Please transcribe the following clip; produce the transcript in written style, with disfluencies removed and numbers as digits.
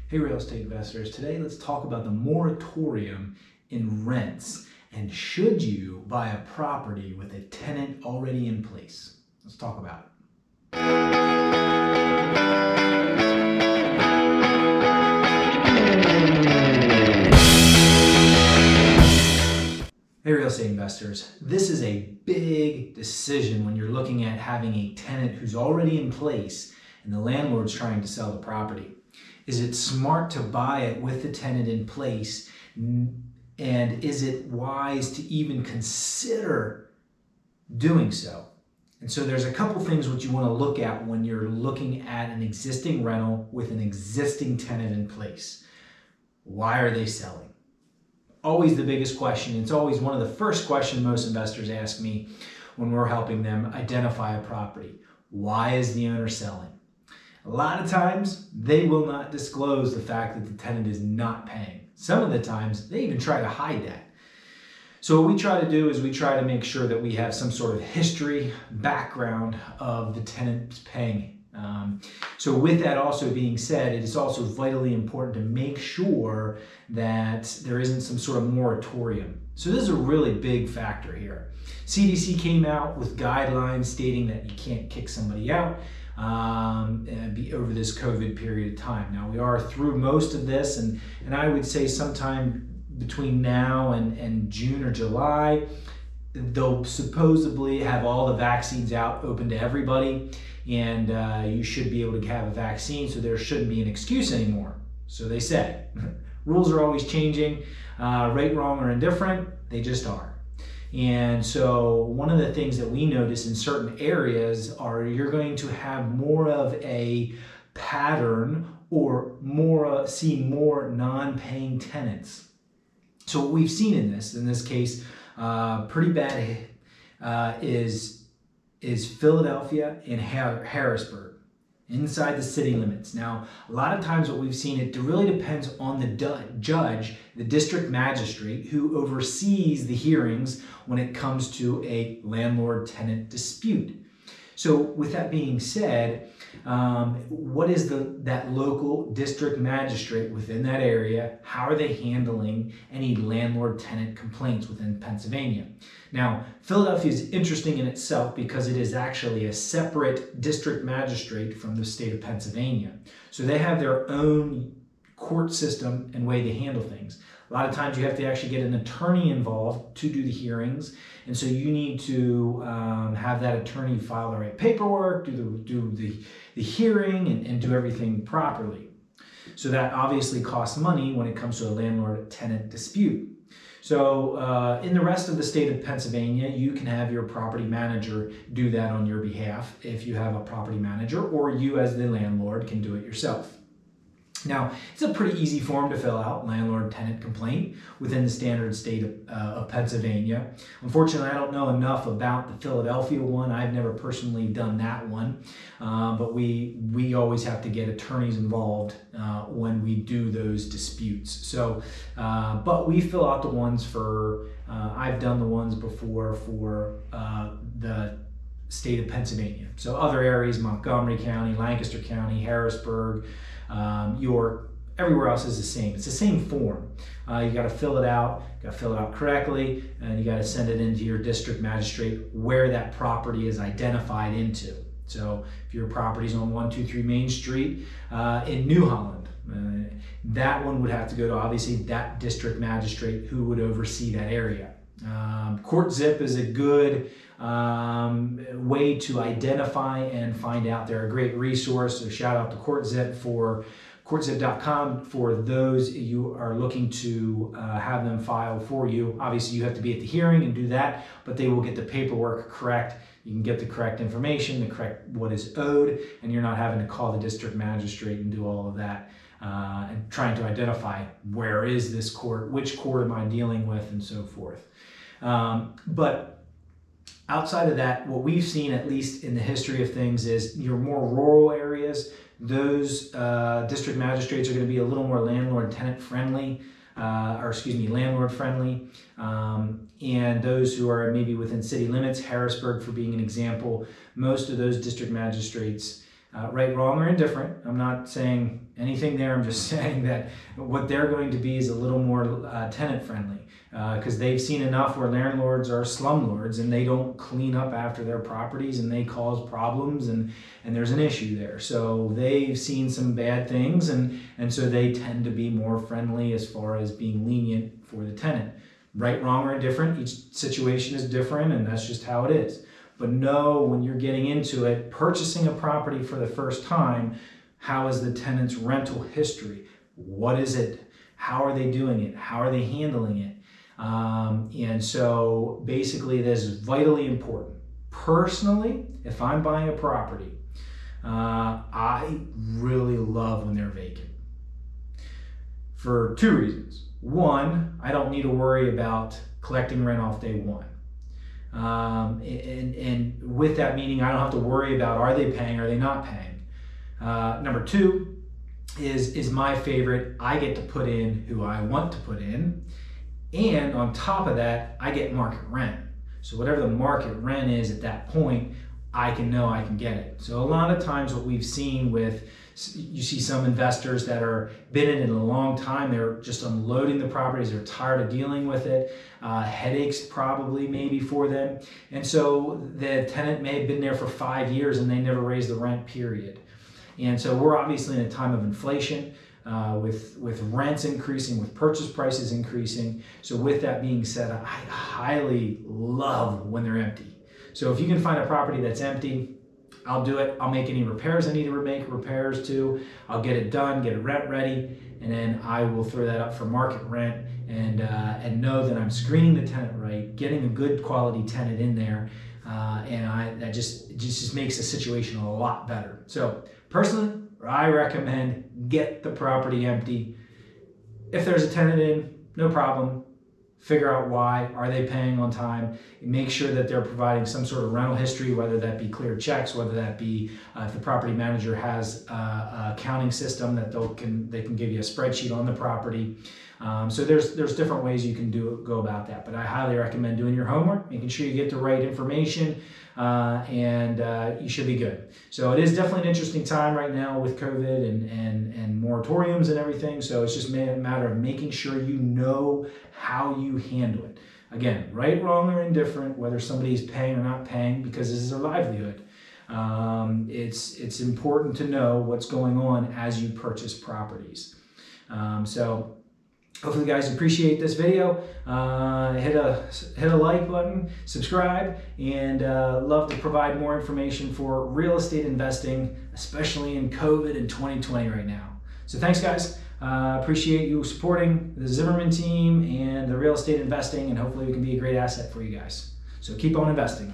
Hey real estate investors, today let's talk about the moratorium in rents and should you buy a property with a tenant already in place? Let's talk about it. Hey real estate investors, this is a big decision when you're looking at having a tenant who's already in place and the landlord's trying to sell the property. Is it smart to buy it with the tenant in place? And is it wise to even consider doing so? And so there's a couple things which you want to look at when you're looking at an existing rental with an existing tenant in place. Why are they selling? Always the biggest question. It's always one of the first questions most investors ask me when we're helping them identify a property. Why is the owner selling? A lot of times, they will not disclose the fact that the tenant is not paying. Some of the times, they even try to hide that. So what we try to do is we try to make sure that we have some sort of history, background of the tenant paying. So with that also being said, it is also vitally important to make sure that there isn't some sort of moratorium. So this is a really big factor here. CDC came out with guidelines stating that you can't kick somebody out over this COVID period of time. Now we are through most of this, and I would say sometime between now and June or July, they'll supposedly have all the vaccines out, open to everybody, and you should be able to have a vaccine, so there shouldn't be an excuse anymore. So they say. Rules are always changing, right, wrong, or indifferent, they just are. And so one of the things that we notice in certain areas are you're going to have more of a pattern or see more non-paying tenants. So what we've seen in this case, pretty bad is Philadelphia and Harrisburg, inside the city limits. Now, a lot of times what we've seen, it really depends on the judge, the district magistrate, who oversees the hearings when it comes to a landlord-tenant dispute. So with that being said, what is that local district magistrate within that area? How are they handling any landlord-tenant complaints within Pennsylvania? Now, Philadelphia is interesting in itself because it is actually a separate district magistrate from the state of Pennsylvania. So they have their own court system and way to handle things. A lot of times you have to actually get an attorney involved to do the hearings, and so you need to have that attorney file the right paperwork, do the hearing, and do everything properly. So that obviously costs money when it comes to a landlord-tenant dispute. So in the rest of the state of Pennsylvania, you can have your property manager do that on your behalf if you have a property manager, or you as the landlord can do it yourself. Now, it's a pretty easy form to fill out, landlord-tenant complaint, within the standard state of Pennsylvania. Unfortunately, I don't know enough about the Philadelphia one. I've never personally done that one, but we always have to get attorneys involved when we do those disputes. So, but we fill out the ones I've done the ones before for the state of Pennsylvania. So other areas, Montgomery County, Lancaster County, Harrisburg, York, everywhere else is the same. It's the same form. You got to fill it out, correctly, and you got to send it into your district magistrate where that property is identified into. So if your property's on 123 Main Street in New Holland, that one would have to go to obviously that district magistrate who would oversee that area. Court Zip is a good way to identify and find out. They're a great resource. So shout out to CourtZip for courtzip.com for those you are looking to have them file for you. Obviously, you have to be at the hearing and do that, but they will get the paperwork correct. You can get the correct information, the correct what is owed, and you're not having to call the district magistrate and do all of that and trying to identify where is this court, which court am I dealing with, and so forth. But outside of that, what we've seen, at least in the history of things, is your more rural areas, those district magistrates are going to be a little more landlord-tenant friendly, landlord friendly. And those who are maybe within city limits, Harrisburg for being an example, most of those district magistrates Right, wrong, or indifferent. I'm not saying anything there. I'm just saying that what they're going to be is a little more tenant friendly, because they've seen enough where landlords are slumlords and they don't clean up after their properties and they cause problems, and there's an issue there. So they've seen some bad things, and so they tend to be more friendly as far as being lenient for the tenant. Right, wrong, or indifferent. Each situation is different, and that's just how it is. But know when you're getting into it, purchasing a property for the first time, how is the tenant's rental history? What is it? How are they doing it? How are they handling it? And so basically this is vitally important. Personally, if I'm buying a property, I really love when they're vacant. For two reasons. One, I don't need to worry about collecting rent off day one. And with that meaning, I don't have to worry about are they paying, are they not paying. Number two is my favorite. I get to put in who I want to put in, and on top of that, I get market rent. So whatever the market rent is at that point, I can know I can get it. So a lot of times what we've seen you see some investors that are been in it a long time, they're just unloading the properties, they're tired of dealing with it, headaches probably maybe for them. And so the tenant may have been there for 5 years and they never raised the rent, period. And so we're obviously in a time of inflation, with rents increasing, with purchase prices increasing. So with that being said, I highly love when they're empty. So if you can find a property that's empty, I'll do it. I'll make any repairs I need to make repairs to. I'll get it done, get it rent ready, and then I will throw that up for market rent and know that I'm screening the tenant right, getting a good quality tenant in there, that just makes the situation a lot better. So personally, I recommend get the property empty. If there's a tenant in, no problem. Figure out why. Are they paying on time? Make sure that they're providing some sort of rental history, whether that be clear checks, whether that be if the property manager has a accounting system that they can give you a spreadsheet on the property. So there's different ways you can go about that. But I highly recommend doing your homework, making sure you get the right information, and you should be good. So it is definitely an interesting time right now with COVID and moratoriums and everything. So it's just a matter of making sure you know how you handle it. Again, right, wrong, or indifferent, whether somebody's paying or not paying, because this is their livelihood. It's important to know what's going on as you purchase properties. So hopefully you guys appreciate this video. Hit a like button, subscribe, and love to provide more information for real estate investing, especially in COVID and 2020 right now. So thanks, guys. Appreciate you supporting the Zimmerman team and the real estate investing, and hopefully we can be a great asset for you guys. So keep on investing.